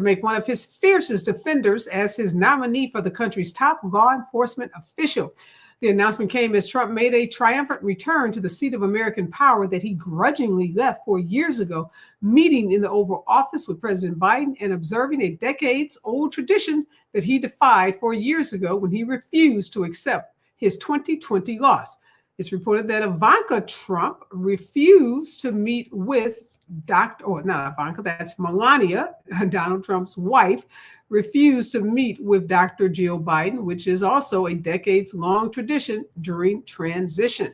make one of his fiercest defenders as his nominee for the country's top law enforcement official. The announcement came as Trump made a triumphant return to the seat of American power that he grudgingly left 4 years ago, meeting in the Oval Office with President Biden and observing a decades-old tradition that he defied 4 years ago when he refused to accept his 2020 loss. It's reported that Ivanka Trump refused to meet with not Ivanka, that's Melania, Donald Trump's wife, refused to meet with Dr. Jill Biden, which is also a decades-long tradition during transition.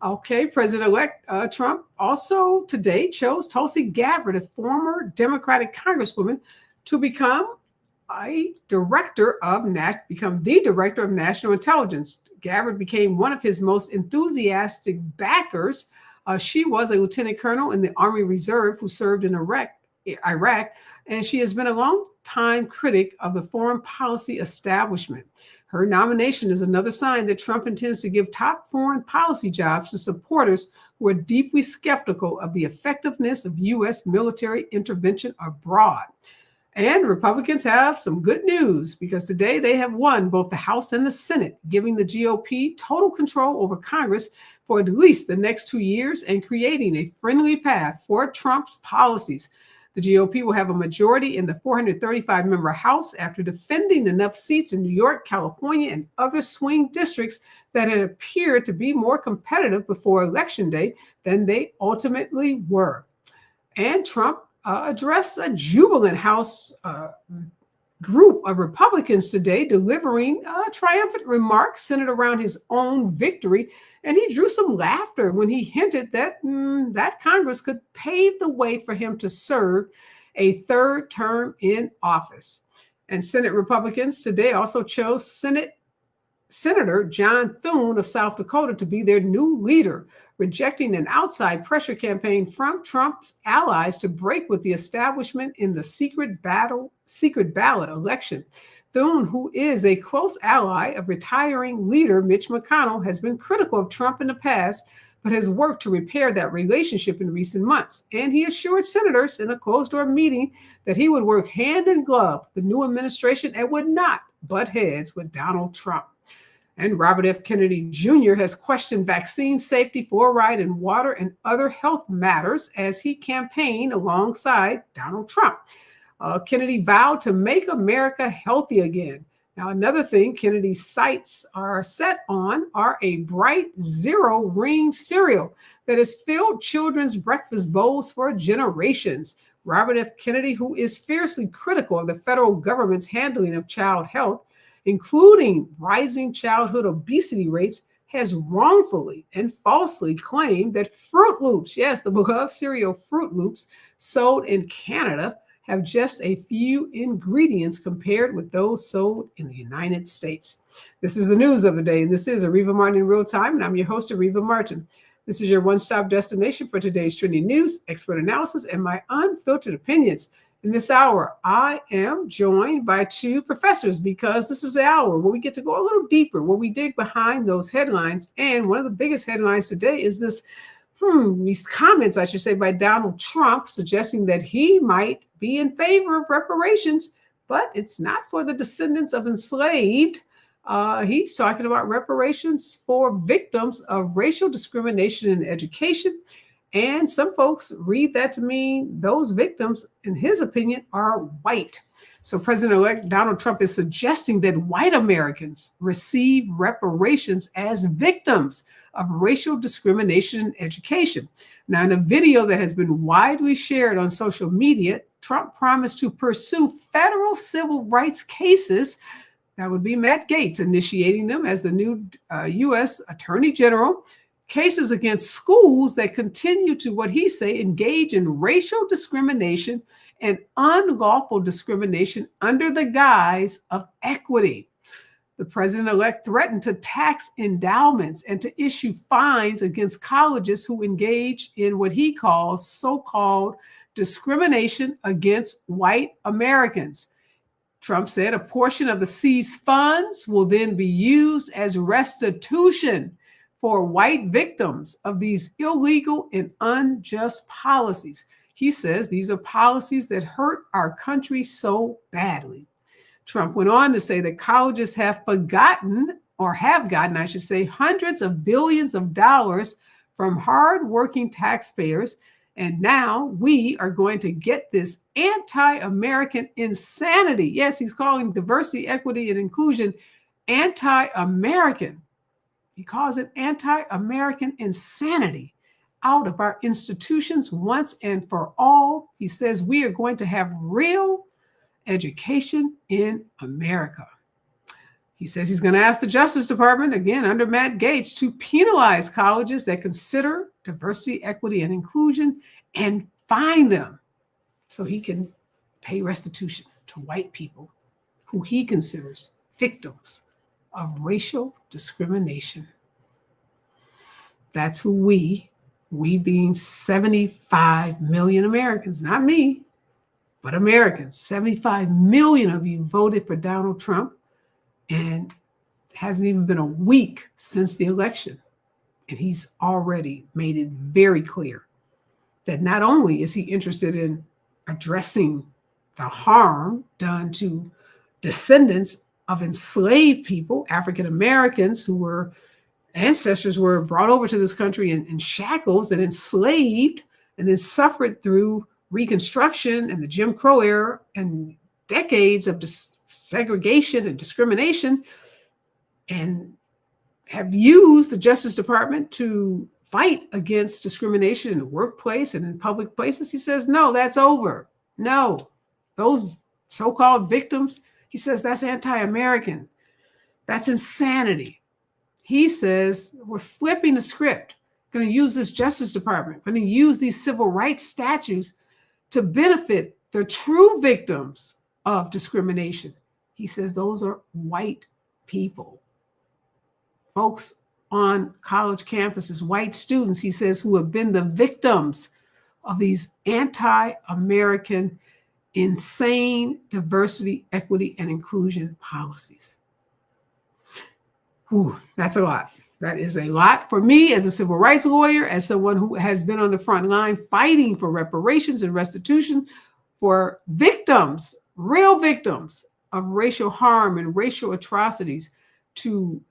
Okay, President-elect Trump also today chose Tulsi Gabbard, a former Democratic Congresswoman, to become the director of national intelligence. Gabbard became one of his most enthusiastic backers. She was a lieutenant colonel in the Army Reserve who served in Iraq, and she has been a long-time critic of the foreign policy establishment. Her nomination is another sign that Trump intends to give top foreign policy jobs to supporters who are deeply skeptical of the effectiveness of U.S. military intervention abroad. And Republicans have some good news because today they have won both the House and the Senate, giving the GOP total control over Congress for at least the next 2 years and creating a friendly path for Trump's policies. The GOP will have a majority in the 435-member House after defending enough seats in New York, California, and other swing districts that had appeared to be more competitive before Election Day than they ultimately were. And Trump addressed a jubilant House group of Republicans today, delivering triumphant remarks centered around his own victory. And he drew some laughter when he hinted that that Congress could pave the way for him to serve a third term in office. And Senate Republicans today also chose Senator John Thune of South Dakota to be their new leader, rejecting an outside pressure campaign from Trump's allies to break with the establishment in the secret ballot election. Thune, who is a close ally of retiring leader Mitch McConnell, has been critical of Trump in the past, but has worked to repair that relationship in recent months. And he assured senators in a closed-door meeting that he would work hand in glove with the new administration and would not butt heads with Donald Trump. And Robert F. Kennedy Jr. has questioned vaccine safety, fluoride in water, and other health matters as he campaigned alongside Donald Trump. Kennedy vowed to make America healthy again. Now, another thing Kennedy's sights are set on are a bright zero ring cereal that has filled children's breakfast bowls for generations. Robert F. Kennedy, who is fiercely critical of the federal government's handling of child health, including rising childhood obesity rates, has wrongfully and falsely claimed that Fruit Loops, yes, the beloved cereal Fruit Loops, sold in Canada, have just a few ingredients compared with those sold in the United States. This is the news of the day, and this is Areva Martin in real time, and I'm your host, Areva Martin. This is your one-stop destination for today's trending news, expert analysis, and my unfiltered opinions. In this hour, I am joined by two professors because this is the hour where we get to go a little deeper, where we dig behind those headlines. And one of the biggest headlines today is these comments, I should say, by Donald Trump suggesting that he might be in favor of reparations, but it's not for the descendants of enslaved. He's talking about reparations for victims of racial discrimination in education. And some folks read that to mean those victims, in his opinion, are white. So President-elect Donald Trump is suggesting that white Americans receive reparations as victims of racial discrimination in education. Now, in a video that has been widely shared on social media, Trump promised to pursue federal civil rights cases. That would be Matt Gaetz initiating them as the new U.S. Attorney General. Cases against schools that continue to, what he say, engage in racial discrimination and unlawful discrimination under the guise of equity. The president-elect threatened to tax endowments and to issue fines against colleges who engage in what he calls so-called discrimination against white Americans. Trump said a portion of the seized funds will then be used as restitution for white victims of these illegal and unjust policies. He says these are policies that hurt our country so badly. Trump went on to say that colleges have gotten, I should say, hundreds of billions of dollars from hardworking taxpayers. And now we are going to get this anti-American insanity. Yes, he's calling diversity, equity, and inclusion anti-American. He calls it anti-American insanity out of our institutions once and for all. He says we are going to have real education in America. He says he's going to ask the Justice Department, again, under Matt Gaetz, to penalize colleges that consider diversity, equity, and inclusion and fine them so he can pay restitution to white people who he considers victims of racial discrimination. That's who we being 75 million Americans, not me, but Americans. 75 million of you voted for Donald Trump, and it hasn't even been a week since the election. And he's already made it very clear that not only is he interested in addressing the harm done to descendants of enslaved people, African Americans who were ancestors were brought over to this country in shackles and enslaved and then suffered through Reconstruction and the Jim Crow era and decades of segregation and discrimination, and have used the Justice Department to fight against discrimination in the workplace and in public places. He says, no, that's over. No, those so-called victims, he says that's anti-American. That's insanity. He says we're flipping the script, going to use this Justice Department, going to use these civil rights statutes to benefit the true victims of discrimination. He says those are white people. Folks on college campuses, white students, he says, who have been the victims of these anti-American, insane diversity, equity, and inclusion policies. Whew, that's a lot. That is a lot for me as a civil rights lawyer, as someone who has been on the front line fighting for reparations and restitution for victims, real victims of racial harm and racial atrocities, to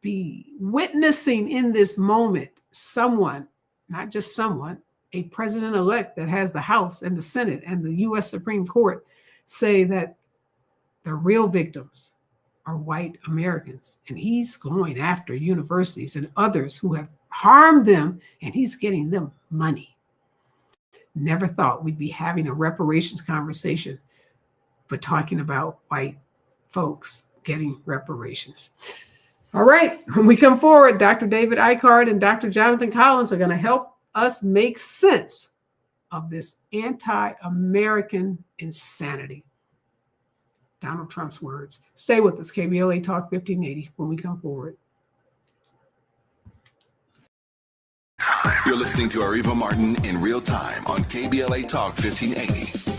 be witnessing in this moment someone, not just someone, a president-elect that has the House and the Senate and the U.S. Supreme Court say that the real victims are white Americans. And he's going after universities and others who have harmed them, and he's getting them money. Never thought we'd be having a reparations conversation, but talking about white folks getting reparations. All right, when we come forward, Dr. David Eichard and Dr. Jonathan Collins are going to help us make sense of this anti-American insanity. Donald Trump's words. Stay with us, KBLA Talk 1580, when we come forward. You're listening to Areva Martin in real time on KBLA Talk 1580.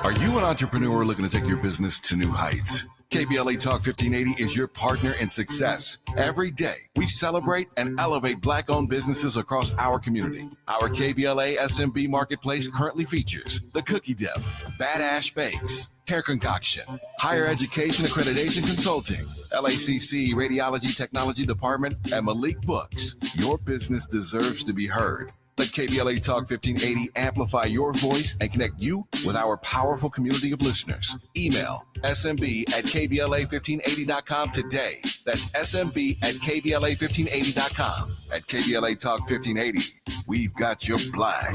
Are you an entrepreneur looking to take your business to new heights? KBLA Talk 1580 is your partner in success. Every day, we celebrate and elevate Black-owned businesses across our community. Our KBLA SMB Marketplace currently features The Cookie Dip, Badass Bakes, Hair Concoction, Higher Education Accreditation Consulting, LACC Radiology Technology Department, and Malik Books. Your business deserves to be heard. Let KBLA Talk 1580 amplify your voice and connect you with our powerful community of listeners. Email smb@kbla1580.com today. That's smb@kbla1580.com. At KBLA Talk 1580, we've got your black.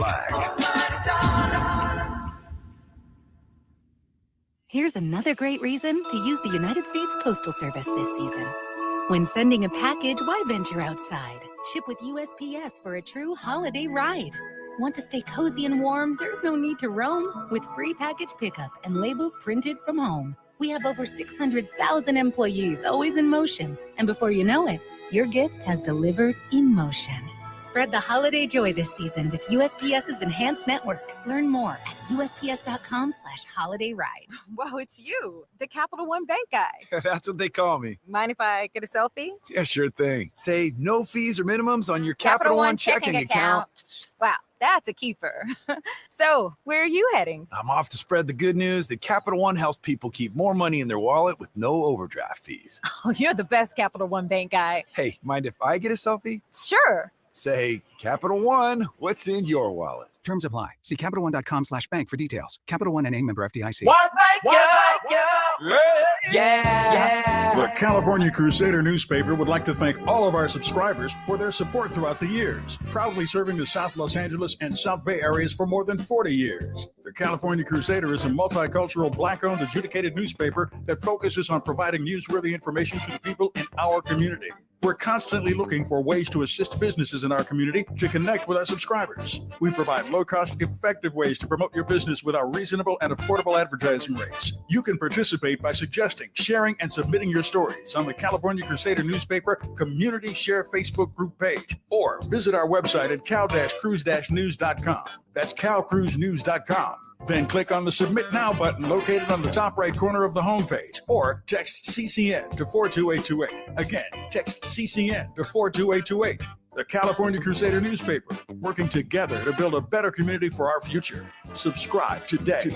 Here's another great reason to use the United States Postal Service this season. When sending a package, why venture outside? Ship with USPS for a true holiday ride. Want to stay cozy and warm? There's no need to roam. With free package pickup and labels printed from home. We have over 600,000 employees always in motion. And before you know it, your gift has delivered emotion. Spread the holiday joy this season with USPS's Enhanced Network. Learn more at USPS.com/holidayride. Whoa, it's you, the Capital One Bank guy. That's what they call me. Mind if I get a selfie? Yeah, sure thing. Say no fees or minimums on your Capital One checking account. Wow, that's a keeper. So, where are you heading? I'm off to spread the good news that Capital One helps people keep more money in their wallet with no overdraft fees. Oh, you're the best Capital One Bank guy. Hey, mind if I get a selfie? Sure. Say, Capital One, what's in your wallet? Terms apply. See CapitalOne.com/bank for details. Capital One NA, member FDIC. The California Crusader newspaper would like to thank all of our subscribers for their support throughout the years, proudly serving the South Los Angeles and South Bay areas for more than 40 years. The California Crusader is a multicultural, Black-owned, adjudicated newspaper that focuses on providing newsworthy information to the people in our community. We're constantly looking for ways to assist businesses in our community to connect with our subscribers. We provide low-cost, effective ways to promote your business with our reasonable and affordable advertising rates. You can participate by suggesting, sharing, and submitting your stories on the California Crusader newspaper Community Share Facebook group page, or visit our website at cal-cruise-news.com. That's calcruisenews.com. Then click on the Submit Now button located on the top right corner of the homepage, or text CCN to 42828. Again, text CCN to 42828. The California Crusader newspaper, working together to build a better community for our future. Subscribe today.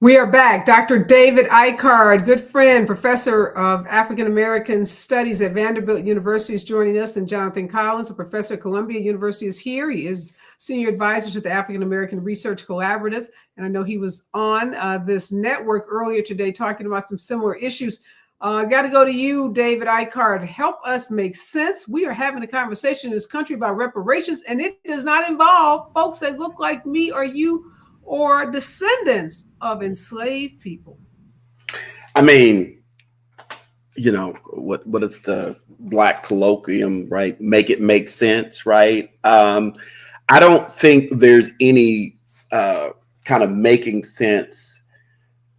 We are back. Dr. David Icard, good friend, professor of African American Studies at Vanderbilt University, is joining us, and Jonathan Collins, a professor at Columbia University, is here. He is senior advisor to the African American Research Collaborative, and I know he was on this network earlier today talking about some similar issues. I got to go to you, David Icard. Help us make sense. We are having a conversation in this country about reparations, and it does not involve folks that look like me or you or descendants of enslaved people. I mean, you know, what is the Black colloquium, right? Make it make sense, right? I don't think there's any kind of making sense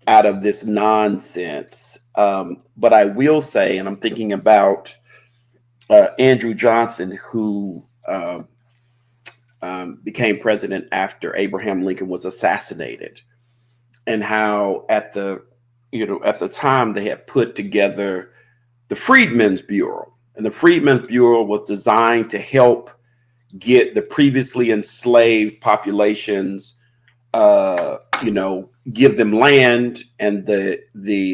out of this nonsense. But I will say, and I'm thinking about Andrew Johnson, who became president after Abraham Lincoln was assassinated, and how at the time they had put together the Freedmen's Bureau, and the Freedmen's Bureau was designed to help get the previously enslaved populations, give them land, and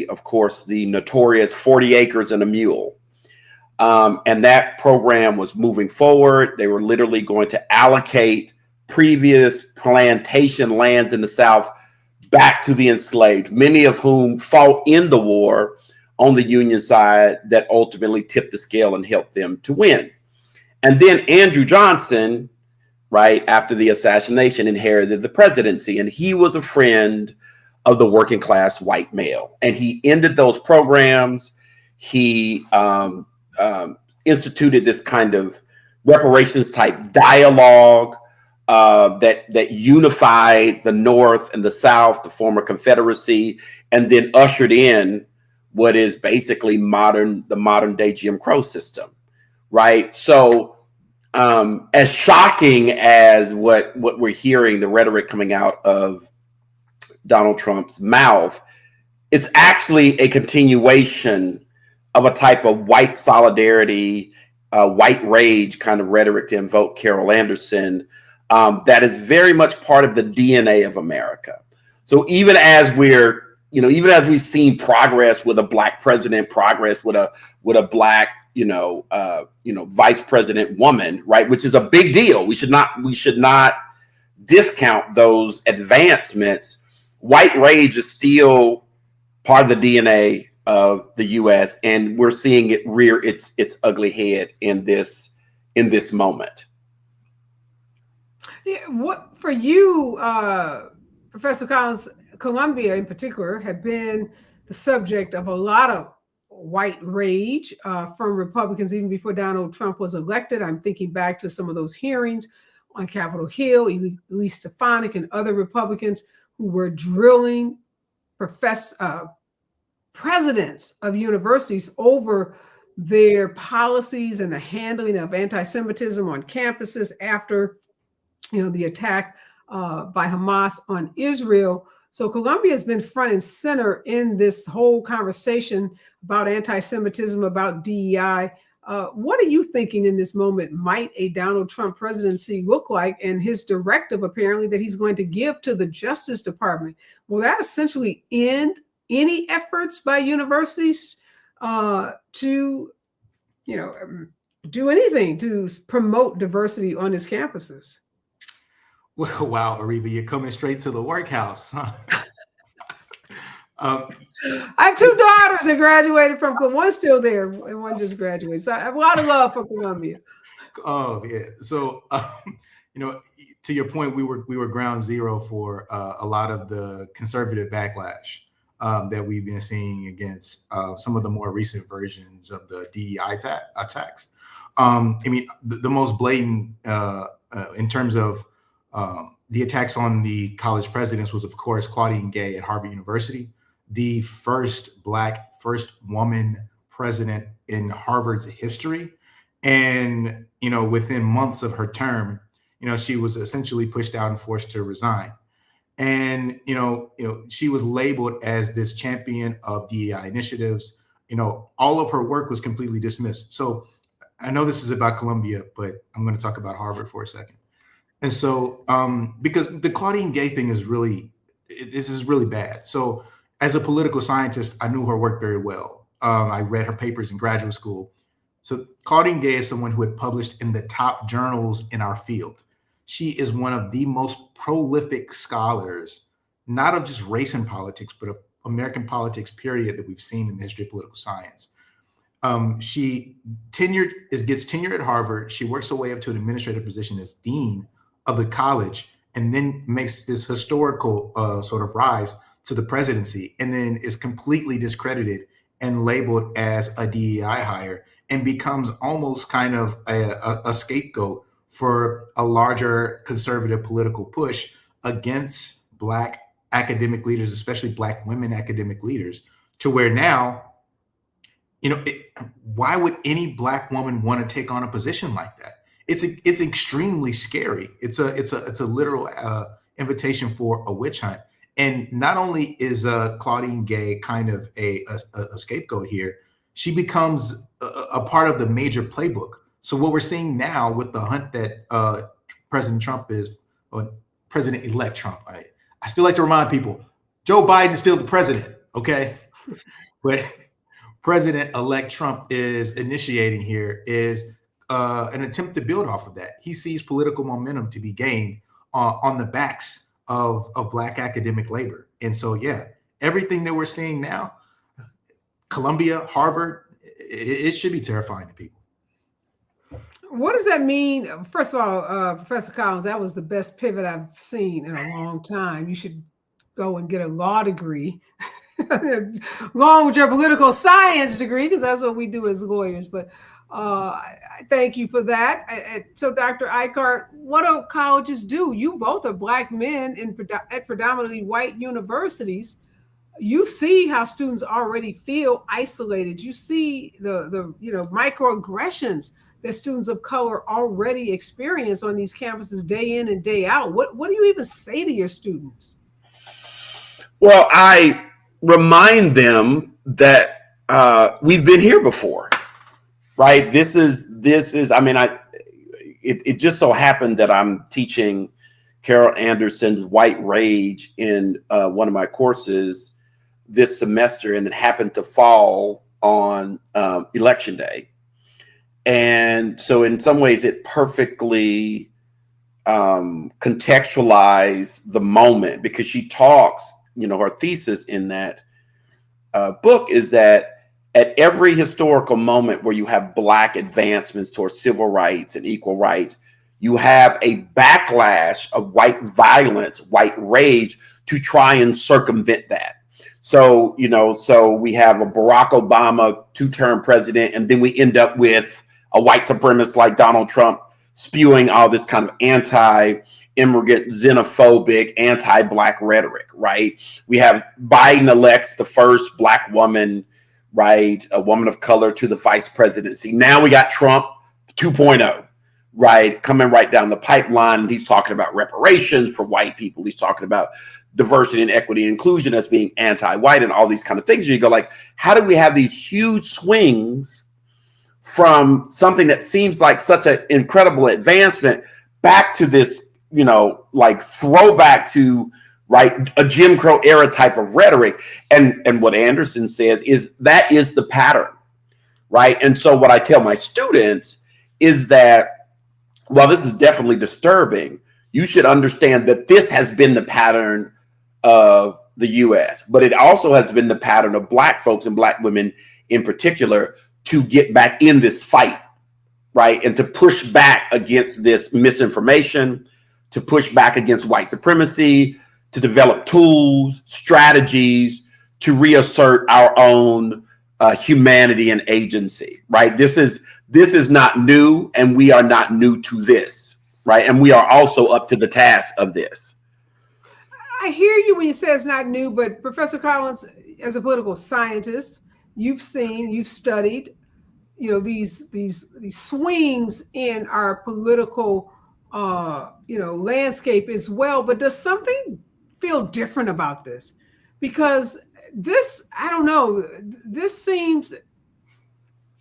of course the notorious 40 acres and a mule. And that program was moving forward. They were literally going to allocate previous plantation lands in the South back to the enslaved, many of whom fought in the war on the Union side that ultimately tipped the scale and helped them to win. And then Andrew Johnson, right after the assassination, inherited the presidency, and he was a friend of the working class white male. And he ended those programs. He instituted this kind of reparations type dialogue that unified the North and the South to form a confederacy, and then ushered in what is basically the modern day Jim Crow system, right? So as shocking as what we're hearing, the rhetoric coming out of Donald Trump's mouth, it's actually a continuation of a type of white solidarity, white rage kind of rhetoric, to invoke Carol Anderson, that is very much part of the DNA of America. So even as we've seen progress with a Black president, progress with a Black, vice president woman, right, which is a big deal. We should not discount those advancements. White rage is still part of the DNA of the U.S., and we're seeing it rear its ugly head in this moment. Yeah, what for you, Professor Collins? Columbia, in particular, had been the subject of a lot of white rage from Republicans even before Donald Trump was elected. I'm thinking back to some of those hearings on Capitol Hill, Elise Stefanik and other Republicans who were drilling presidents of universities over their policies and the handling of anti-Semitism on campuses after, the attack by Hamas on Israel. So Colombia has been front and center in this whole conversation about anti-Semitism, about DEI. What are you thinking in this moment might a Donald Trump presidency look like, and his directive apparently that he's going to give to the Justice Department? Will that essentially end any efforts by universities to, do anything to promote diversity on his campuses? Well, wow, Areva, you're coming straight to the workhouse, huh? I have two daughters that graduated from Columbia. One's still there, and one just graduated. So I have a lot of love for Columbia. Oh yeah. So to your point, we were ground zero for a lot of the conservative backlash that we've been seeing against some of the more recent versions of the DEI attacks. The most blatant in terms of the attacks on the college presidents was, of course, Claudine Gay at Harvard University, the first woman president in Harvard's history. And, within months of her term, she was essentially pushed out and forced to resign. And, she was labeled as this champion of DEI initiatives. All of her work was completely dismissed. So I know this is about Columbia, but I'm going to talk about Harvard for a second. And so, because the Claudine Gay thing is really bad. So as a political scientist, I knew her work very well. I read her papers in graduate school. So Claudine Gay is someone who had published in the top journals in our field. She is one of the most prolific scholars, not of just race and politics, but of American politics, period, that we've seen in the history of political science. She gets tenured at Harvard. She works her way up to an administrative position as dean of the college, and then makes this historical sort of rise to the presidency, and then is completely discredited and labeled as a DEI hire, and becomes almost kind of a scapegoat for a larger conservative political push against Black academic leaders, especially Black women academic leaders, to where now, why would any Black woman want to take on a position like that? It's extremely scary. It's a literal invitation for a witch hunt. And not only is Claudine Gay kind of a scapegoat here, she becomes a part of the major playbook. So what we're seeing now with the hunt that President Trump is, or President-elect Trump, I still like to remind people, Joe Biden is still the president, okay? But President-elect Trump is initiating here is an attempt to build off of that. He sees political momentum to be gained on the backs of Black academic labor. And so, yeah, everything that we're seeing now, Columbia, Harvard, it should be terrifying to people. What does that mean? First of all, Professor Collins, that was the best pivot I've seen in a long time. You should go and get a law degree along with your political science degree, because that's what we do as lawyers. But I thank you for that. So, Dr. Eichart, what do colleges do? You both are Black men at predominantly white universities. You see how students already feel isolated. You see the microaggressions that students of color already experience on these campuses day in and day out. What do you even say to your students? Well, I remind them that we've been here before, right? This is. It just so happened that I'm teaching Carol Anderson's White Rage in one of my courses this semester, and it happened to fall on Election Day. And so in some ways it perfectly contextualized the moment, because she talks, her thesis in that book is that at every historical moment where you have Black advancements towards civil rights and equal rights, you have a backlash of white violence, white rage to try and circumvent that. So, so we have a Barack Obama 2-term president, and then we end up with a white supremacist like Donald Trump spewing all this kind of immigrant, xenophobic, anti-Black rhetoric, right? We have Biden elects the first Black woman, right? A woman of color to the vice presidency. Now we got Trump 2.0, right? Coming right down the pipeline. He's talking about reparations for white people. He's talking about diversity and equity and inclusion as being anti-white and all these kind of things. You go like, how do we have these huge swings from something that seems like such an incredible advancement back to this, you know, like throwback to, right, a Jim Crow era type of rhetoric? And what Anderson says is that is the pattern, right? And so what I tell my students is that while this is definitely disturbing, you should understand that this has been the pattern of the US, but it also has been the pattern of Black folks and Black women in particular to get back in this fight, right? And to push back against this misinformation, to push back against white supremacy, to develop tools, strategies to reassert our own humanity and agency, right? This is not new, and we are not new to this, right? And we are also up to the task of this. I hear you when you say it's not new, but Professor Collins, as a political scientist, you've studied, you know, these swings in our political, landscape as well. But does something feel different about this? Because this, I don't know,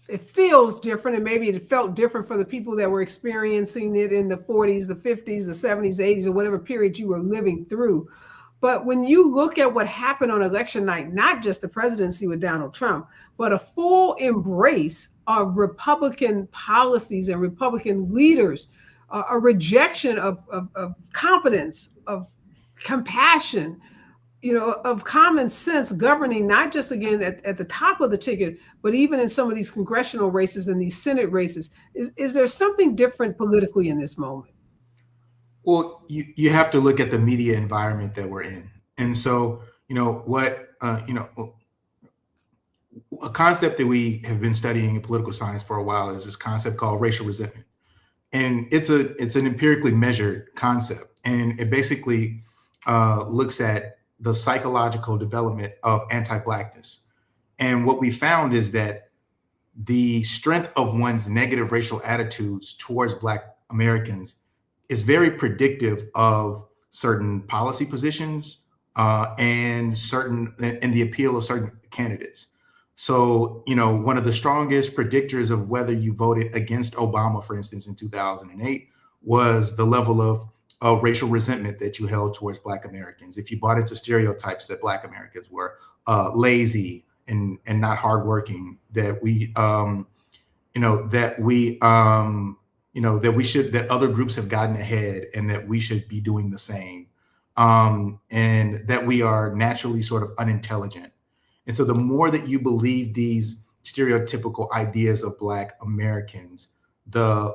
it feels different, and maybe it felt different for the people that were experiencing it in the 40s, the 50s, the 70s, 80s, or whatever period you were living through. But when you look at what happened on election night, not just the presidency with Donald Trump, but a full embrace of Republican policies and Republican leaders, a rejection of competence, of compassion, you know, of common sense governing, not just again at the top of the ticket, but even in some of these congressional races and these Senate races. Is there something different politically in this moment? Well, you have to look at the media environment that we're in. And so, a concept that we have been studying in political science for a while is this concept called racial resentment. And it's an empirically measured concept. And it basically looks at the psychological development of anti-Blackness. And what we found is that the strength of one's negative racial attitudes towards Black Americans is very predictive of certain policy positions and the appeal of certain candidates. So, you know, one of the strongest predictors of whether you voted against Obama, for instance, in 2008, was the level of racial resentment that you held towards Black Americans. If you bought into stereotypes that Black Americans were lazy and not hardworking, that that other groups have gotten ahead and that we should be doing the same, and that we are naturally sort of unintelligent. And so the more that you believe these stereotypical ideas of Black Americans, the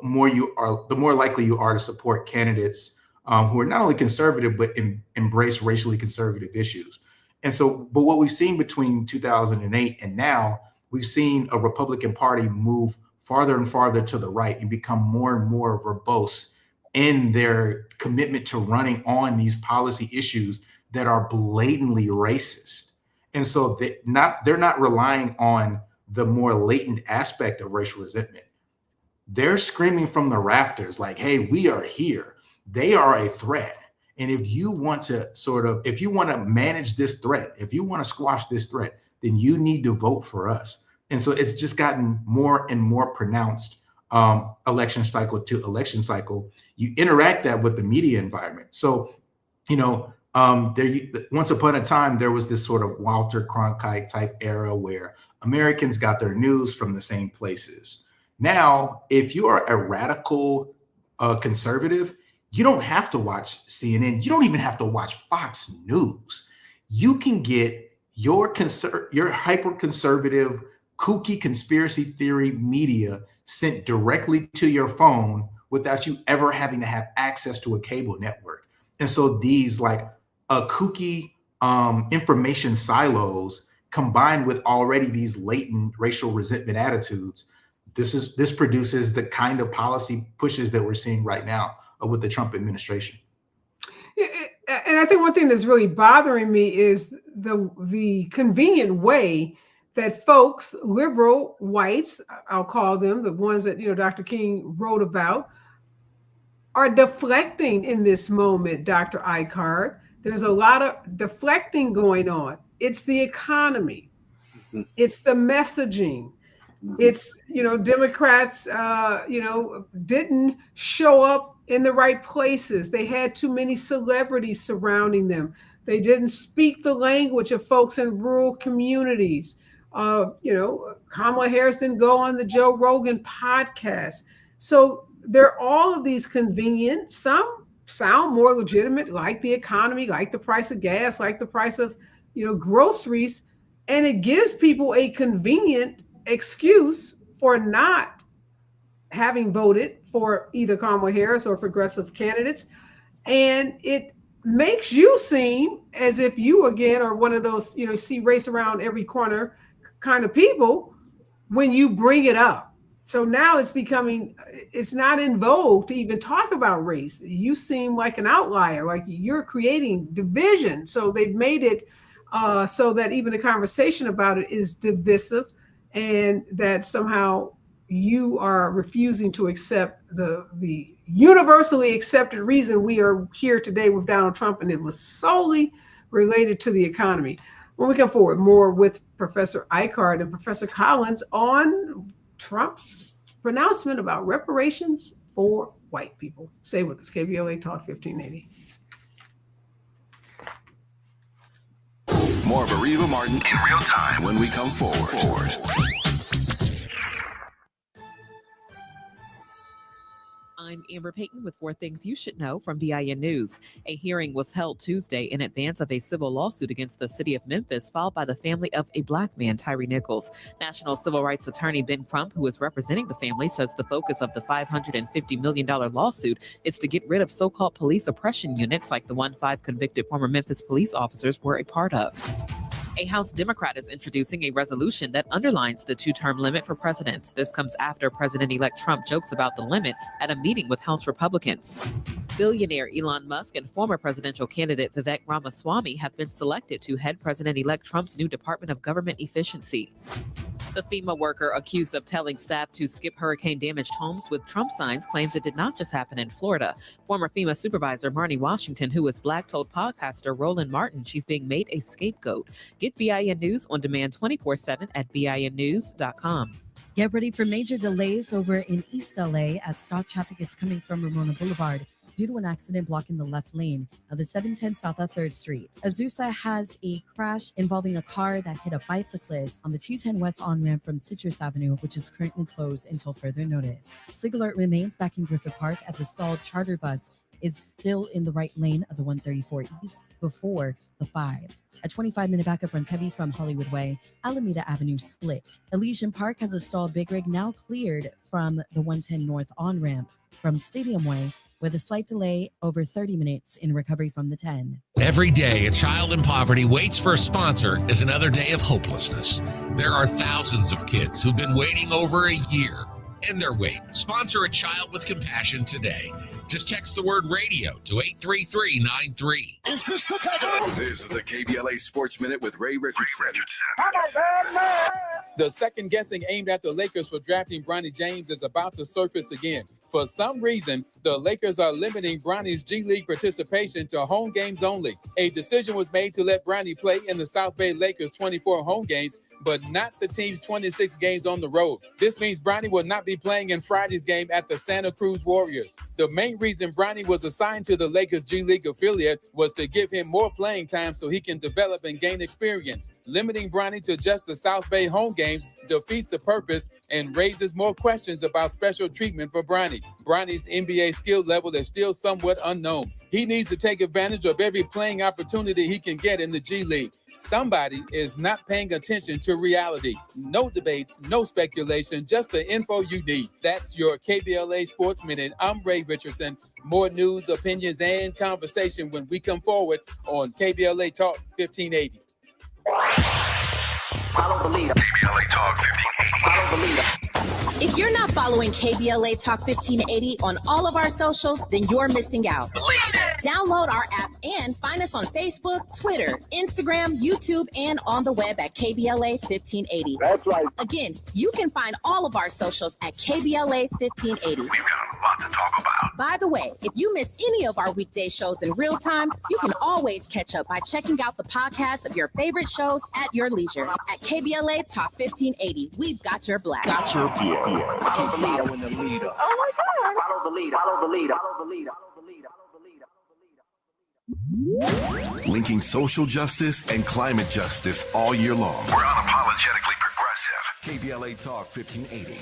more likely you are to support candidates who are not only conservative, but embrace racially conservative issues. And so, but what we've seen between 2008 and now, we've seen a Republican Party move farther and farther to the right and become more and more verbose in their commitment to running on these policy issues that are blatantly racist. And so they're not relying on the more latent aspect of racial resentment. They're screaming from the rafters like, hey, we are here. They are a threat. And if you want to manage this threat, if you want to squash this threat, then you need to vote for us. And so it's just gotten more and more pronounced election cycle to election cycle. You interact that with the media environment. So, once upon a time, there was this sort of Walter Cronkite type era where Americans got their news from the same places. Now, if you are a radical conservative, you don't have to watch CNN. You don't even have to watch Fox News. You can get your hyper conservative, kooky conspiracy theory media sent directly to your phone without you ever having to have access to a cable network. And so these kooky information silos combined with already these latent racial resentment attitudes, this produces the kind of policy pushes that we're seeing right now. with the Trump administration. And I think one thing that's really bothering me is the convenient way that folks, liberal whites, I'll call them, the ones that Dr. King wrote about, are deflecting in this moment, Dr. Icard. There's a lot of deflecting going on. It's the economy. It's the messaging. It's, Democrats, didn't show up in the right places. They had too many celebrities surrounding them. They didn't speak the language of folks in rural communities. Kamala Harris didn't go on the Joe Rogan podcast. So there are all of these convenient, some sound more legitimate, like the economy, like the price of gas, like the price of, groceries. And it gives people a convenient excuse for not having voted for either Kamala Harris or progressive candidates. And it makes you seem as if you, again, are one of those, see race around every corner kind of people when you bring it up. So now it's not in vogue to even talk about race. You seem like an outlier, like you're creating division. So they've made it so that even the conversation about it is divisive, and that somehow you are refusing to accept the universally accepted reason we are here today with Donald Trump, and it was solely related to the economy. When we come forward, more with Professor Icard and Professor Collins on Trump's pronouncement about reparations for white people. Stay with us, KBLA Talk 1580. More of Areva Martin in real time when we come forward. I'm Amber Payton with 4 things you should know from BIN News. A hearing was held Tuesday in advance of a civil lawsuit against the city of Memphis filed by the family of a black man, Tyree Nichols. National Civil Rights Attorney Ben Crump, who is representing the family, says the focus of the $550 million lawsuit is to get rid of so-called police oppression units like the one 5 convicted former Memphis police officers were a part of. A House Democrat is introducing a resolution that underlines the 2-term limit for presidents. This comes after President-elect Trump jokes about the limit at a meeting with House Republicans. Billionaire Elon Musk and former presidential candidate Vivek Ramaswamy have been selected to head President-elect Trump's new Department of Government Efficiency. The FEMA worker accused of telling staff to skip hurricane-damaged homes with Trump signs claims it did not just happen in Florida. Former FEMA supervisor Marnie Washington, who is black, told podcaster Roland Martin she's being made a scapegoat. Get BIN News on demand 24/7 at BINnews.com. Get ready for major delays over in East LA as stop traffic is coming from Ramona Boulevard due to an accident blocking the left lane of the 710 South 3rd Street. Azusa has a crash involving a car that hit a bicyclist on the 210 West on-ramp from Citrus Avenue, which is currently closed until further notice. Sig alert remains back in Griffith Park as a stalled charter bus is still in the right lane of the 134 East before the 5. A 25-minute backup runs heavy from Hollywood Way, Alameda Avenue split. Elysian Park has a stalled big rig now cleared from the 110 North on-ramp from Stadium Way, with a slight delay over 30 minutes in recovery from the 10. Every day a child in poverty waits for a sponsor is another day of hopelessness. There are thousands of kids who've been waiting over a year. End their wait. Sponsor a child with compassion today. Just text the word radio to 83393. This is the KBLA Sports Minute with Ray Richardson. The second guessing aimed at the Lakers for drafting Bronny James is about to surface again. For some reason, the Lakers are limiting Bronny's G League participation to home games only. A decision was made to let Bronny play in the South Bay Lakers' 24 home games, but not the team's 26 games on the road. This means Bronny will not be playing in Friday's game at the Santa Cruz Warriors. The main reason Bronny was assigned to the Lakers G League affiliate was to give him more playing time so he can develop and gain experience. Limiting Bronny to just the South Bay home games defeats the purpose and raises more questions about special treatment for Bronny. Bronny's NBA skill level is still somewhat unknown. He needs to take advantage of every playing opportunity he can get in the G League. Somebody is not paying attention to reality. No debates, no speculation, just the info you need. That's your KBLA Sports Minute. I'm Ray Richardson. More news, opinions, and conversation when we come forward on KBLA Talk 1580. Follow the leader. KBLA Talk 1580. Follow the leader. If you're not following KBLA Talk 1580 on all of our socials, then you're missing out. Download our app and find us on Facebook, Twitter, Instagram, YouTube, and on the web at KBLA 1580. That's right. Again, you can find all of our socials at KBLA 1580. We've got a lot to talk about. By the way, if you miss any of our weekday shows in real time, you can always catch up by checking out the podcast of your favorite shows at your leisure. At KBLA Talk 1580, we've got your black. Got your black. Follow the leader when the leader. Oh my God. Follow the leader. Follow the leader. Follow the leader. Linking social justice and climate justice all year long. We're unapologetically progressive. KBLA Talk 1580.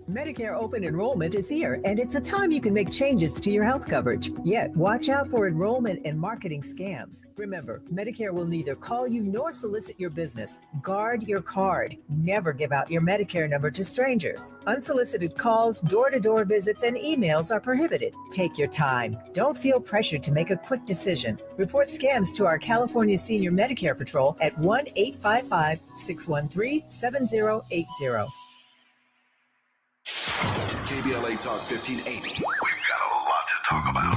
Medicare open enrollment is here, and it's a time you can make changes to your health coverage. Yet, watch out for enrollment and marketing scams. Remember, Medicare will neither call you nor solicit your business. Guard your card. Never give out your Medicare number to strangers. Unsolicited calls, door-to-door visits, and emails are prohibited. Take your time. Don't feel pressured to make a quick decision. Report scams to our California Senior Medicare Patrol at 1-855-613-7080. KBLA Talk 1580. We've got a lot to talk about.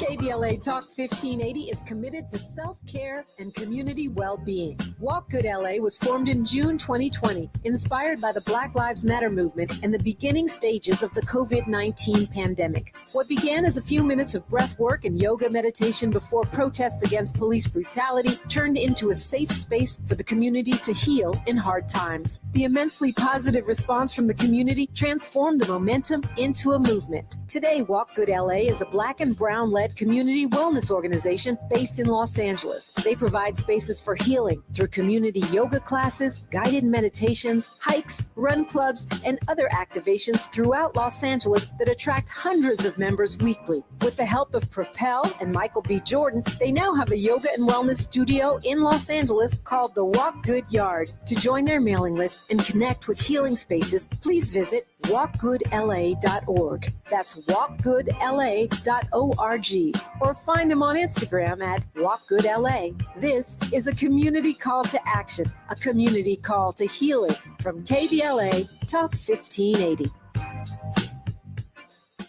KBLA Talk 1580 is committed to self-care and community well-being. Walk Good LA was formed in June 2020, inspired by the Black Lives Matter movement and the beginning stages of the COVID-19 pandemic. What began as a few minutes of breath work and yoga meditation before protests against police brutality turned into a safe space for the community to heal in hard times. The immensely positive response from the community transformed the momentum into a movement. Today, Walk Good LA is a Black and Brown-led community wellness organization based in Los Angeles. They provide spaces for healing through community yoga classes, guided meditations, hikes, run clubs, and other activations throughout Los Angeles that attract hundreds of members weekly. With the help of Propel and Michael B. Jordan, they now have a yoga and wellness studio in Los Angeles called the Walk Good Yard. To join their mailing list and connect with healing spaces, please visit walkgoodla.org. That's walkgoodla.org. Or find them on Instagram at walkgoodla. This is a community call to action, a community call to healing from KBLA Talk 1580.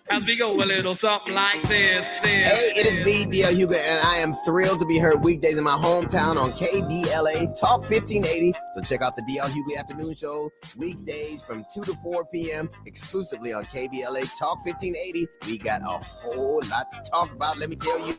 As we go a little something like this. Hey, it is me, D.L. Hugo, and I am thrilled to be heard weekdays in my hometown on KBLA Talk 1580. So check out the D.L. Hugo Afternoon Show weekdays from 2 to 4 p.m. exclusively on KBLA Talk 1580. We got a whole lot to talk about, let me tell you.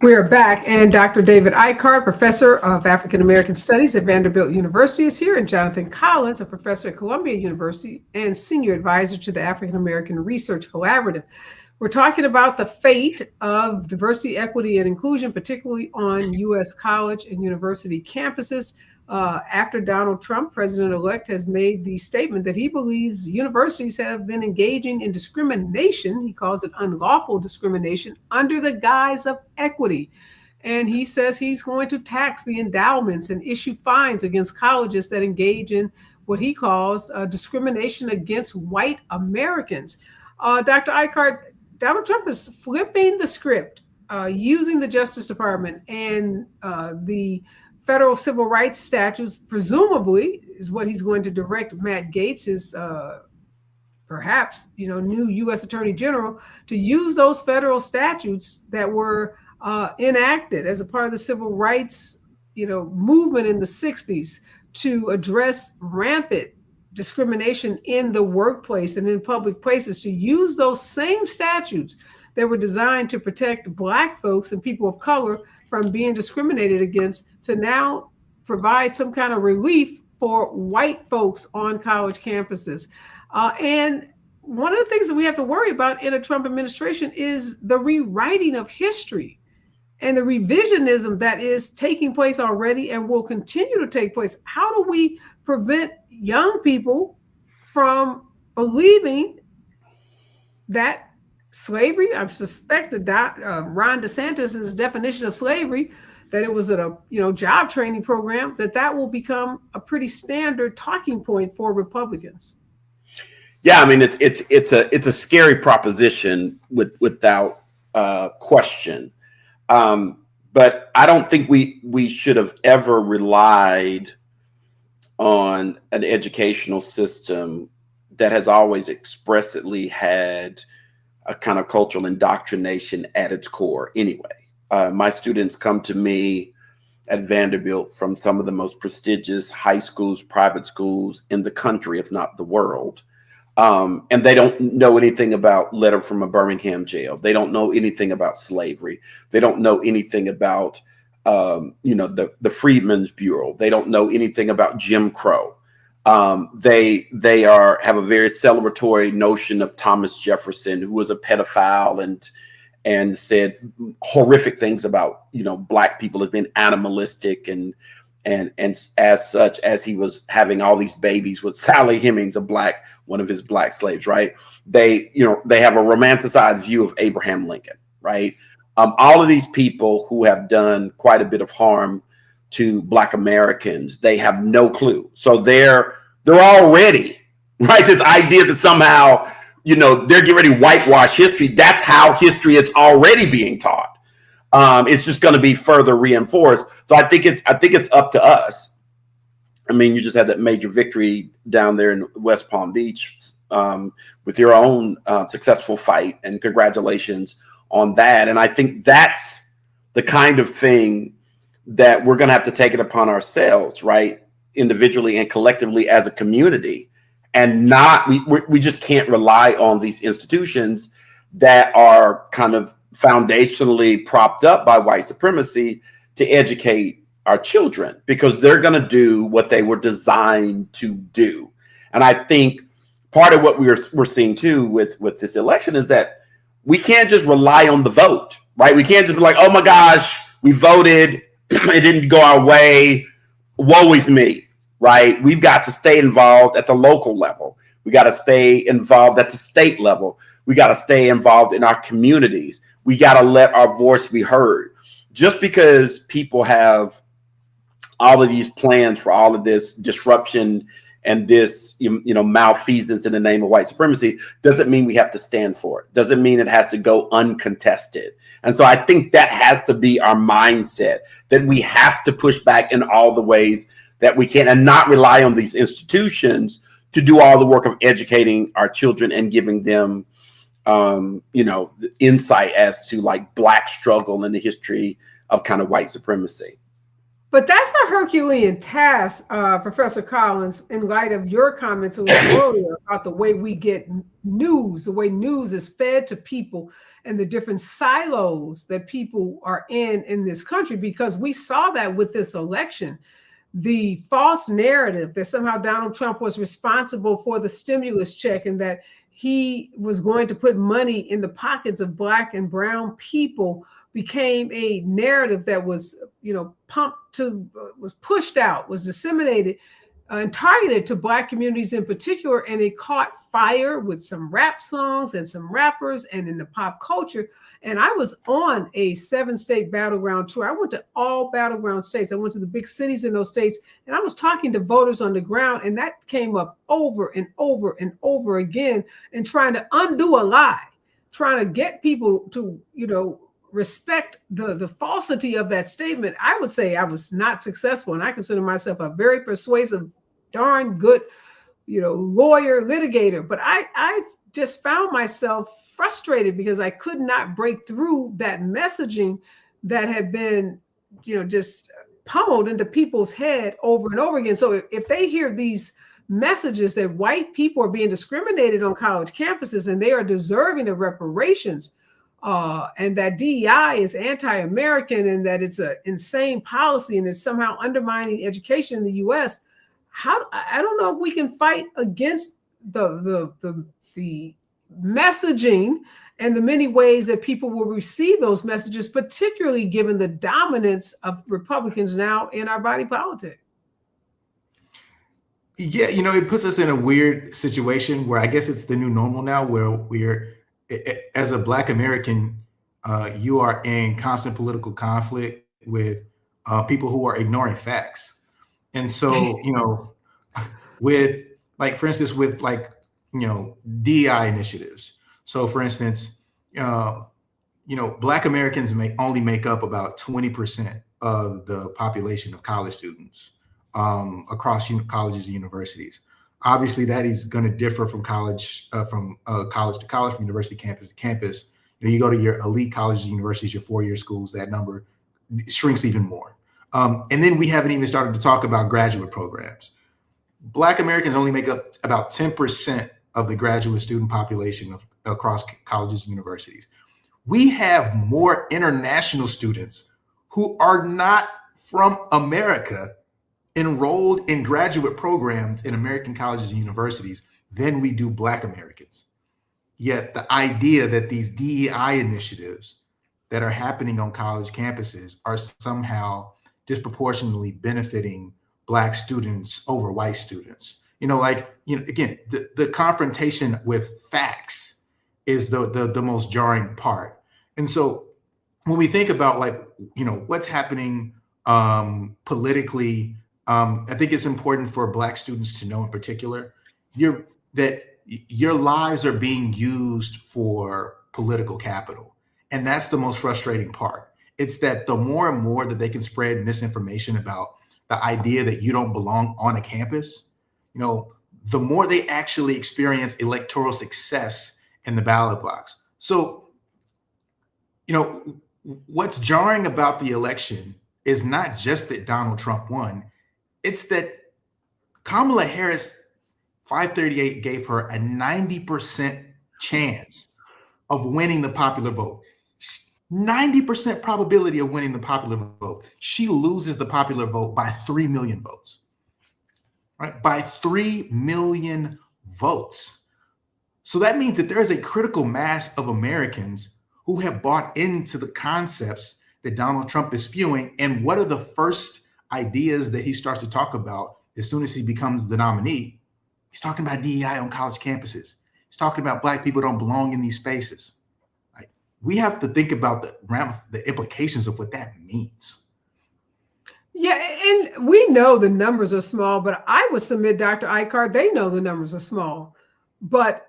We are back, and Dr. David Eichhardt, professor of African American Studies at Vanderbilt University, is here, and Jonathan Collins, a professor at Columbia University and senior advisor to the African American Research Collaborative. We're talking about the fate of diversity, equity, and inclusion, particularly on U.S. college and university campuses. After Donald Trump, president-elect, has made the statement that he believes universities have been engaging in discrimination. He calls it unlawful discrimination under the guise of equity. And he says he's going to tax the endowments and issue fines against colleges that engage in what he calls discrimination against white Americans. Dr. Eichhardt, Donald Trump is flipping the script, using the Justice Department and the federal civil rights statutes, presumably, is what he's going to direct Matt Gaetz, his perhaps new U.S. Attorney General, to use those federal statutes that were enacted as a part of the civil rights movement in the 60s to address rampant discrimination in the workplace and in public places, to use those same statutes that were designed to protect Black folks and people of color from being discriminated against, to now provide some kind of relief for white folks on college campuses. And one of the things that we have to worry about in a Trump administration is the rewriting of history and the revisionism that is taking place already and will continue to take place. How do we prevent young people from believing that slavery, I suspect that Ron DeSantis' definition of slavery, that it was a job training program, that will become a pretty standard talking point for Republicans? Yeah, I mean it's a scary proposition without question. But I don't think we should have ever relied on an educational system that has always expressly had a kind of cultural indoctrination at its core anyway. My students come to me at Vanderbilt from some of the most prestigious high schools, private schools in the country, if not the world. And they don't know anything about Letter from a Birmingham Jail. They don't know anything about slavery. They don't know anything about, the Freedmen's Bureau. They don't know anything about Jim Crow. They have a very celebratory notion of Thomas Jefferson, who was a pedophile and said horrific things about, Black people as being animalistic and as such, as he was having all these babies with Sally Hemings, one of his Black slaves, right? They have a romanticized view of Abraham Lincoln, right? All of these people who have done quite a bit of harm to Black Americans, they have no clue. So they're already, right? This idea that somehow, they're getting ready to whitewash history. That's how history is already being taught. It's just going to be further reinforced. So I think it's up to us. I mean, you just had that major victory down there in West Palm Beach with your own successful fight, and congratulations on that. And I think that's the kind of thing that we're going to have to take it upon ourselves, right? Individually and collectively as a community, and we just can't rely on these institutions that are kind of foundationally propped up by white supremacy to educate our children, because they're going to do what they were designed to do. And I think part of what we're seeing too with this election is that we can't just rely on the vote, right? We can't just be like, oh my gosh, we voted, it didn't go our way, woe is me, right? We've got to stay involved at the local level. We got to stay involved at the state level. We got to stay involved in our communities. We got to let our voice be heard. Just because people have all of these plans for all of this disruption and this, malfeasance in the name of white supremacy doesn't mean we have to stand for it. Doesn't mean it has to go uncontested. And so I think that has to be our mindset, that we have to push back in all the ways that we can and not rely on these institutions to do all the work of educating our children and giving them, the insight as to like Black struggle and the history of kind of white supremacy. But that's a Herculean task, Professor Collins, in light of your comments a little earlier about the way we get news, the way news is fed to people and the different silos that people are in this country, because we saw that with this election. The false narrative that somehow Donald Trump was responsible for the stimulus check and that he was going to put money in the pockets of Black and brown people became a narrative that was, was pushed out, was disseminated and targeted to Black communities in particular. And it caught fire with some rap songs and some rappers and in the pop culture. And I was on a 7-state battleground tour. I went to all battleground states. I went to the big cities in those states, and I was talking to voters on the ground, and that came up over and over and over again, and trying to undo a lie, trying to get people to, respect the falsity of that statement. I would say I was not successful, and I consider myself a very persuasive, darn good, lawyer, litigator. But I just found myself frustrated because I could not break through that messaging that had been, just pummeled into people's head over and over again. So if they hear these messages that white people are being discriminated on college campuses and they are deserving of reparations, and that DEI is anti-American and that it's an insane policy and it's somehow undermining education in the U.S., I don't know if we can fight against the messaging and the many ways that people will receive those messages, particularly given the dominance of Republicans now in our body politic. Yeah, it puts us in a weird situation where I guess it's the new normal now, where as a Black American, you are in constant political conflict with people who are ignoring facts. And so, with for instance, with DEI initiatives. So for instance, Black Americans only make up about 20% of the population of college students across colleges and universities. Obviously, that is going to differ from college to college, from university campus to campus. You go to your elite colleges and universities, your four-year schools, that number shrinks even more. And then we haven't even started to talk about graduate programs. Black Americans only make up about 10% of the graduate student population across colleges and universities. We have more international students who are not from America enrolled in graduate programs in American colleges and universities than we do Black Americans. Yet the idea that these DEI initiatives that are happening on college campuses are somehow disproportionately benefiting Black students over white students. Again, the confrontation with facts is the most jarring part. And so when we think about what's happening politically, I think it's important for Black students to know in particular that your lives are being used for political capital. And that's the most frustrating part. It's that the more and more that they can spread misinformation about the idea that you don't belong on a campus, the more they actually experience electoral success in the ballot box. So, what's jarring about the election is not just that Donald Trump won, it's that Kamala Harris, 538, gave her a 90% chance of winning the popular vote. 90% probability of winning the popular vote. She loses the popular vote by 3 million votes, right? By 3 million votes. So that means that there is a critical mass of Americans who have bought into the concepts that Donald Trump is spewing. And what are the first ideas that he starts to talk about as soon as he becomes the nominee? He's talking about DEI on college campuses. He's talking about Black people don't belong in these spaces. We have to think about the implications of what that means. Yeah, and we know the numbers are small, but I would submit, Dr. Icard, they know the numbers are small. But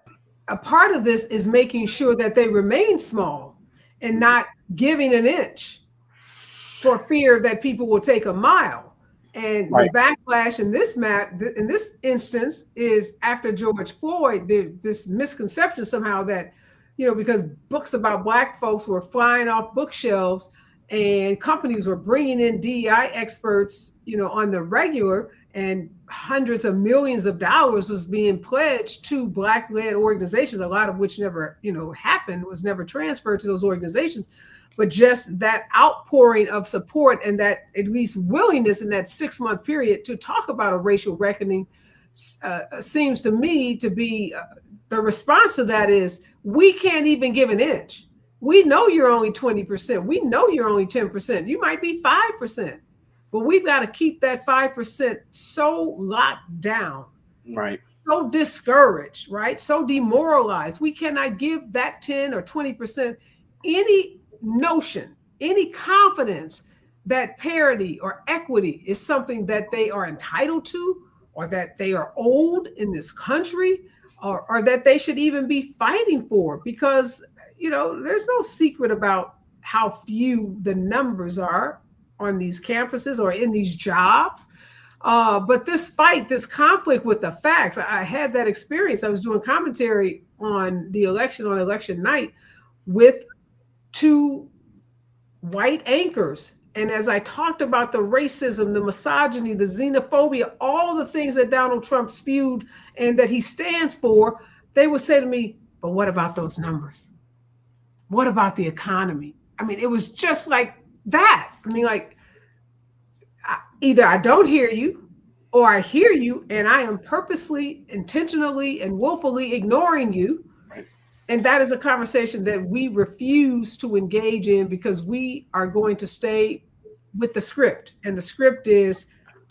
a part of this is making sure that they remain small and not giving an inch for fear that people will take a mile. And right. The backlash in this instance is after George Floyd, this misconception somehow that, because books about Black folks were flying off bookshelves and companies were bringing in DEI experts, on the regular, and hundreds of millions of dollars was being pledged to Black-led organizations, a lot of which never, happened, was never transferred to those organizations. But just that outpouring of support and that at least willingness in that 6-month period to talk about a racial reckoning seems to me to be the response to that is, we can't even give an inch. We know you're only 20%. We know you're only 10%. You might be 5%, but we've got to keep that 5% so locked down, right? So discouraged, right? So demoralized. We cannot give that 10 or 20% any notion, any confidence that parity or equity is something that they are entitled to, or that they are owed in this country, or that they should even be fighting for, because, there's no secret about how few the numbers are on these campuses or in these jobs. But this fight, this conflict with the facts, I had that experience. I was doing commentary on the election on election night with 2 white anchors. And as I talked about the racism, the misogyny, the xenophobia, all the things that Donald Trump spewed and that he stands for, they would say to me, but what about those numbers? What about the economy? I mean, it was just like that. I mean, either I don't hear you or I hear you and I am purposely, intentionally, and willfully ignoring you. And that is a conversation that we refuse to engage in because we are going to stay with the script. And the script is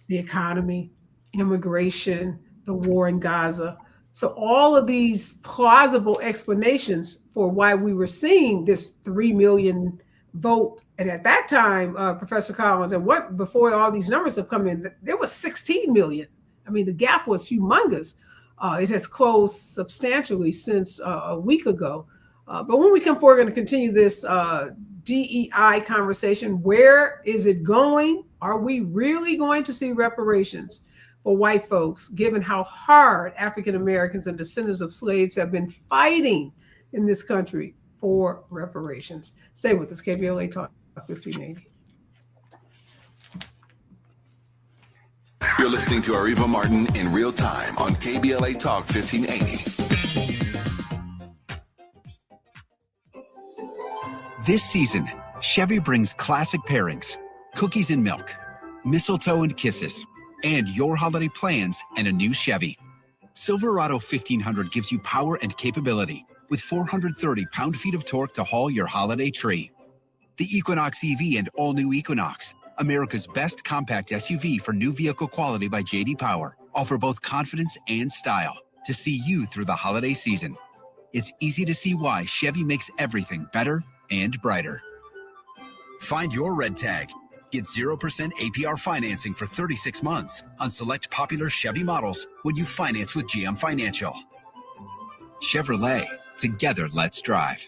the economy, immigration, the war in Gaza. So all of these plausible explanations for why we were seeing this 3 million vote. And at that time, Professor Collins, and before all these numbers have come in, there was 16 million. I mean, the gap was humongous. It has closed substantially since a week ago. But when we come forward, we're going to continue this DEI conversation. Where is it going? Are we really going to see reparations for white folks, given how hard African Americans and descendants of slaves have been fighting in this country for reparations? Stay with us, KBLA Talk 1580. You're listening to Areva Martin in real time on KBLA Talk 1580. This season, Chevy brings classic pairings, cookies and milk, mistletoe and kisses, and your holiday plans and a new Chevy. Silverado 1500 gives you power and capability with 430 pound-feet of torque to haul your holiday tree. The Equinox EV and all-new Equinox, America's best compact SUV for new vehicle quality by J.D. Power, offer both confidence and style to see you through the holiday season. It's easy to see why Chevy makes everything better and brighter. Find your red tag. Get 0% APR financing for 36 months on select popular Chevy models when you finance with GM Financial. Chevrolet, together let's drive.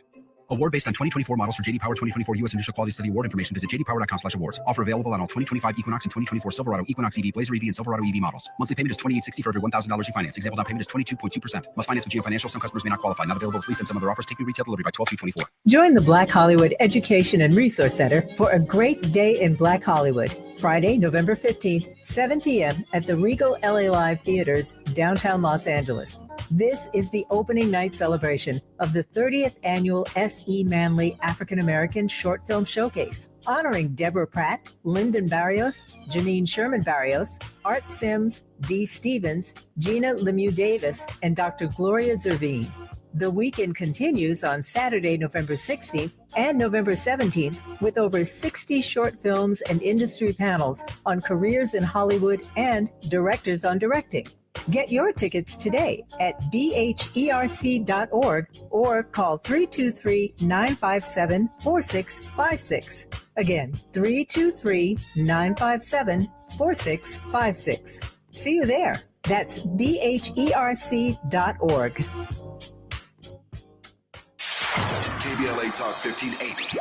Award based on 2024 models for J.D. Power 2024 U.S. Initial Quality Study Award information. Visit jdpower.com/awards. Offer available on all 2025 Equinox and 2024 Silverado, Equinox EV, Blazer EV, and Silverado EV models. Monthly payment is $28.60 for every $1,000 you finance. Example down payment is 22.2%. Must finance with GM Financial. Some customers may not qualify. Not available with lease and some other offers. Take new retail delivery by 12/3/24. Join the Black Hollywood Education and Resource Center for a great day in Black Hollywood. Friday, November 15th, 7 p.m. at the Regal LA Live Theaters, downtown Los Angeles. This is the opening night celebration of the 30th annual S.E. Manley African American Short Film Showcase, honoring Deborah Pratt, Lyndon Barrios, Janine Sherman Barrios, Art Sims, Dee Stevens, Gina Lemieux Davis, and Dr. Gloria Zervine. The weekend continues on Saturday, November 16th and November 17th with over 60 short films and industry panels on careers in Hollywood and directors on directing. Get your tickets today at bherc.org or call 323-957-4656. Again, 323-957-4656. See you there. That's bherc.org. KBLA Talk 1580.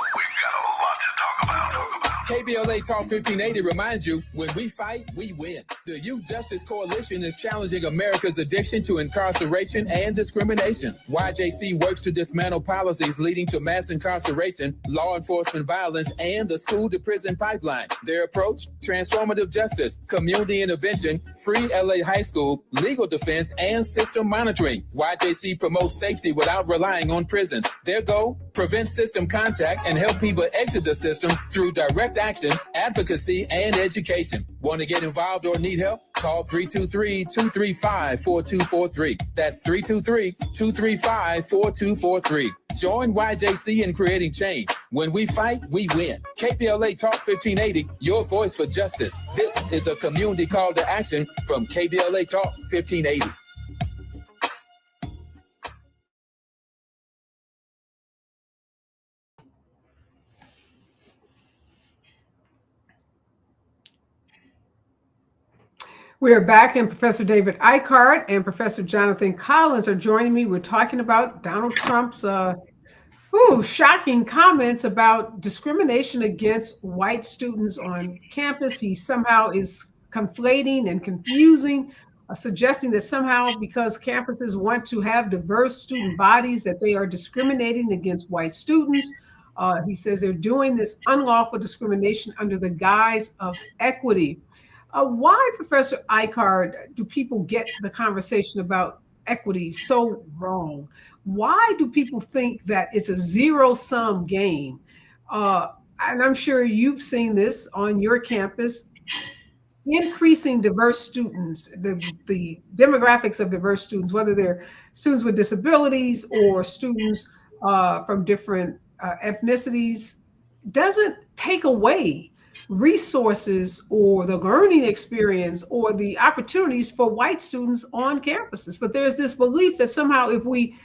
KBLA Talk 1580 reminds you, when we fight, we win. The Youth Justice Coalition is challenging America's addiction to incarceration and discrimination. YJC works to dismantle policies leading to mass incarceration, law enforcement violence, and the school-to-prison pipeline. Their approach? Transformative justice, community intervention, free LA high school, legal defense, and system monitoring. YJC promotes safety without relying on prisons. Their goal? Prevent system contact and help people exit the system through direct action, advocacy, and education. Want to get involved or need help? Call 323-235-4243. That's 323-235-4243. Join YJC in creating change. When we fight, we win. KBLA Talk 1580, your voice for justice. This is a community call to action from KBLA Talk 1580. We are back, and Professor David Eichhardt and Professor Jonathan Collins are joining me. We're talking about Donald Trump's shocking comments about discrimination against white students on campus. He somehow is conflating and confusing, suggesting that somehow because campuses want to have diverse student bodies, that they are discriminating against white students. He says they're doing this unlawful discrimination under the guise of equity. Why, Professor Eichhardt, do people get the conversation about equity so wrong? Why do people think that it's a zero-sum game? And I'm sure you've seen this on your campus. Increasing diverse students, the demographics of diverse students, whether they're students with disabilities or students from different ethnicities, doesn't take away resources or the learning experience or the opportunities for white students on campuses. But there's this belief that somehow if we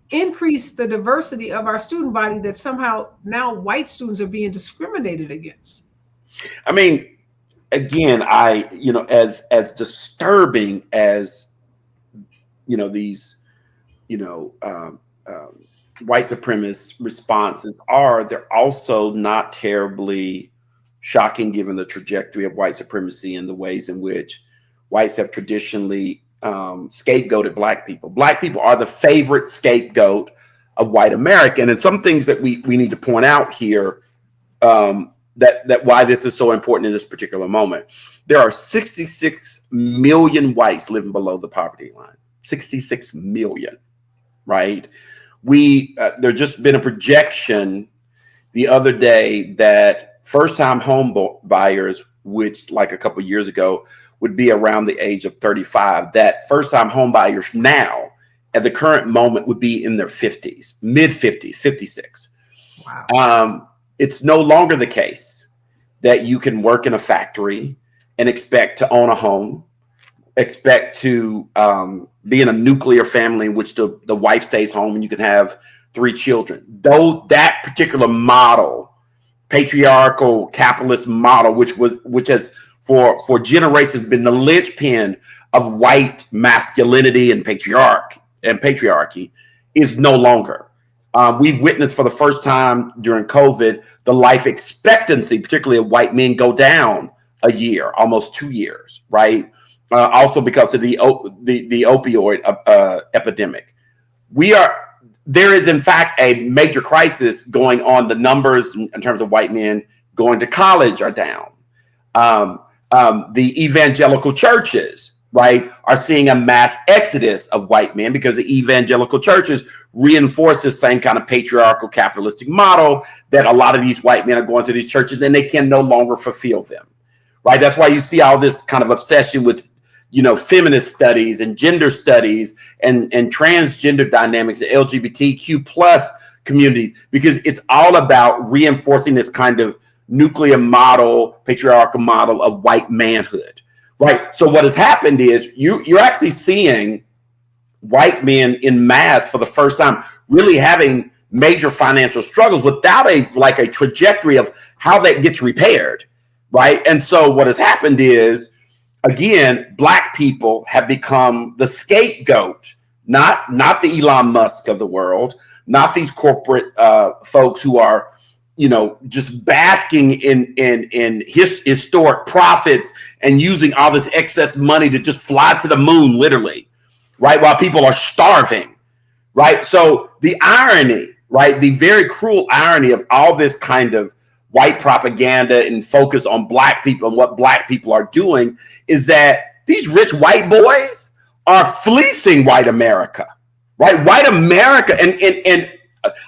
increase the diversity of our student body, that somehow now white students are being discriminated against. I mean, again, as disturbing as, these, white supremacist responses are, they're also not terribly shocking given the trajectory of white supremacy and the ways in which whites have traditionally scapegoated Black people. Black people are the favorite scapegoat of white America. And some things that we need to point out here, that why this is so important in this particular moment. There are 66 million whites living below the poverty line. 66 million, right? There just been a projection the other day that first-time home buyers, which like a couple of years ago would be around the age of 35, that first-time home buyers now at the current moment would be in their 50s, mid-50s, 56. Wow. It's no longer the case that you can work in a factory and expect to own a home, expect to be in a nuclear family in which the wife stays home and you can have 3 children. Though that particular model, patriarchal capitalist model, which has for generations been the linchpin of white masculinity and patriarchy, is no longer. We've witnessed for the first time during COVID the life expectancy, particularly of white men, go down a year, almost 2 years, right? Also because of the opioid epidemic. There is in fact a major crisis going on. The numbers in terms of white men going to college are down. The evangelical churches, right, are seeing a mass exodus of white men because the evangelical churches reinforce the same kind of patriarchal capitalistic model that a lot of these white men are going to these churches and they can no longer fulfill them, right? That's why you see all this kind of obsession with, feminist studies and gender studies and transgender dynamics, the LGBTQ plus community, because it's all about reinforcing this kind of nuclear model, patriarchal model of white manhood, right? So what has happened is you're actually seeing white men in mass for the first time really having major financial struggles without a trajectory of how that gets repaired, right? And so what has happened is, again, Black people have become the scapegoat, not the Elon Musk of the world, not these corporate folks who are, just basking in historic profits and using all this excess money to just fly to the moon, literally, right? While people are starving, right? So the irony, right? The very cruel irony of all this kind of white propaganda and focus on Black people and what Black people are doing is that these rich white boys are fleecing white America, right? White America and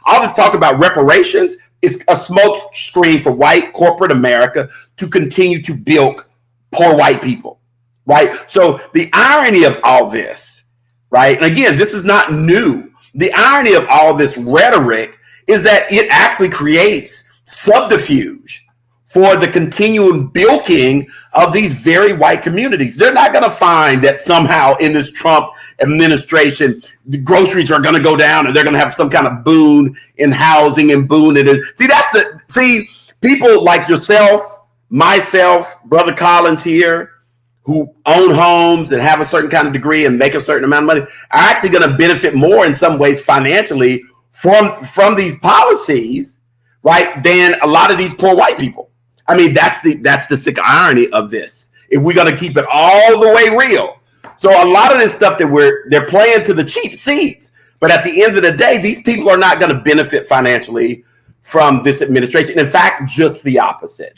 all this talk about reparations is a smoke screen for white corporate America to continue to bilk poor white people, right? So the irony of all this, right? And again, this is not new. The irony of all this rhetoric is that it actually creates subterfuge for the continuing bilking of these very white communities. They're not going to find that somehow in this Trump administration, the groceries are going to go down and they're going to have some kind of boon in housing and boon in. See, people like yourself, myself, Brother Collins here, who own homes and have a certain kind of degree and make a certain amount of money, are actually going to benefit more in some ways financially from these policies, right, than a lot of these poor white people. I mean, that's the sick irony of this. If we're going to keep it all the way real. So a lot of this stuff that they're playing to the cheap seats. But at the end of the day, these people are not going to benefit financially from this administration. In fact, just the opposite.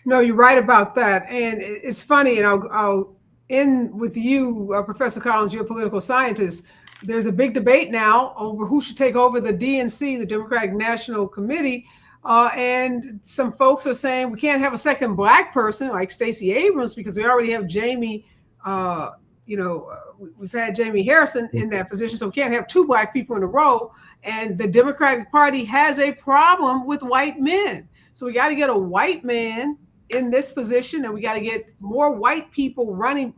No, you're right about that. And it's funny, and I'll end with you, Professor Collins, you're a political scientist. There's a big debate now over who should take over the DNC, the Democratic National Committee. And some folks are saying we can't have a second Black person like Stacey Abrams because we already have Jamie, we've had Jamie Harrison in that position. So we can't have 2 Black people in a row. And the Democratic Party has a problem with white men. So we got to get a white man in this position, and we got to get more white people running,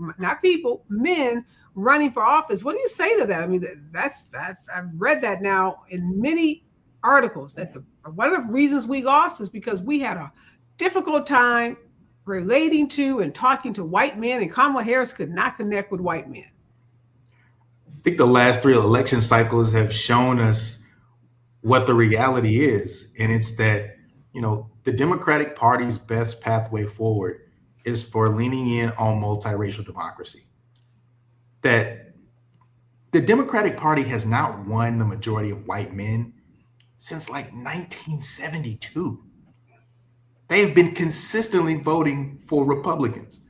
men running for office. What do you say to that? I mean, I've read that now in many articles that one of the reasons we lost is because we had a difficult time relating to and talking to white men, and Kamala Harris could not connect with white men. I think the last 3 election cycles have shown us what the reality is. And it's that, the Democratic Party's best pathway forward is for leaning in on multiracial democracy. That the Democratic Party has not won the majority of white men since like 1972. They've been consistently voting for Republicans.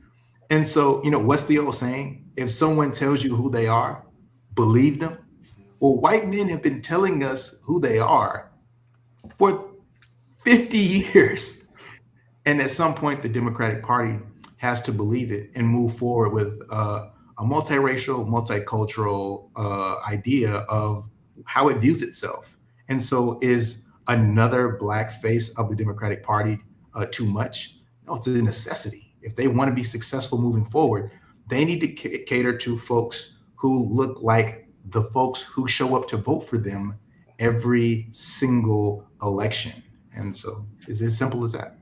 And so, what's the old saying? If someone tells you who they are, believe them. Well, white men have been telling us who they are for 50 years. And at some point, the Democratic Party has to believe it and move forward with a multiracial, multicultural idea of how it views itself. And so is another black face of the Democratic Party too much? No, it's a necessity. If they want to be successful moving forward, they need to cater to folks who look like the folks who show up to vote for them every single election. And so it's as simple as that.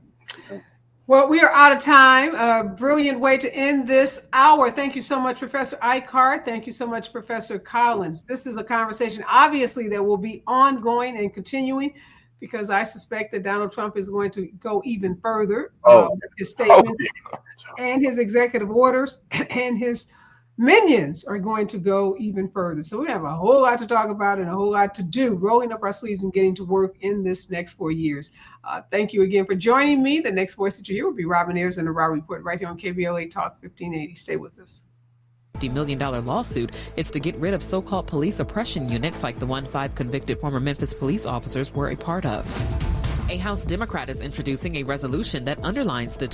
Well, we are out of time. A brilliant way to end this hour. Thank you so much, Professor Eichhardt. Thank you so much, Professor Collins. This is a conversation, obviously, that will be ongoing and continuing, because I suspect that Donald Trump is going to go even further. His statements and his executive orders and his minions are going to go even further. So we have a whole lot to talk about and a whole lot to do, rolling up our sleeves and getting to work in this next 4 years. Thank you again for joining me. The next voice that you hear will be Robin Ayers and the Raw Report right here on KBLA Talk 1580. Stay with us. $50 million lawsuit is to get rid of so-called police oppression units like the one 5 convicted former Memphis police officers were a part of. A House Democrat is introducing a resolution that underlines the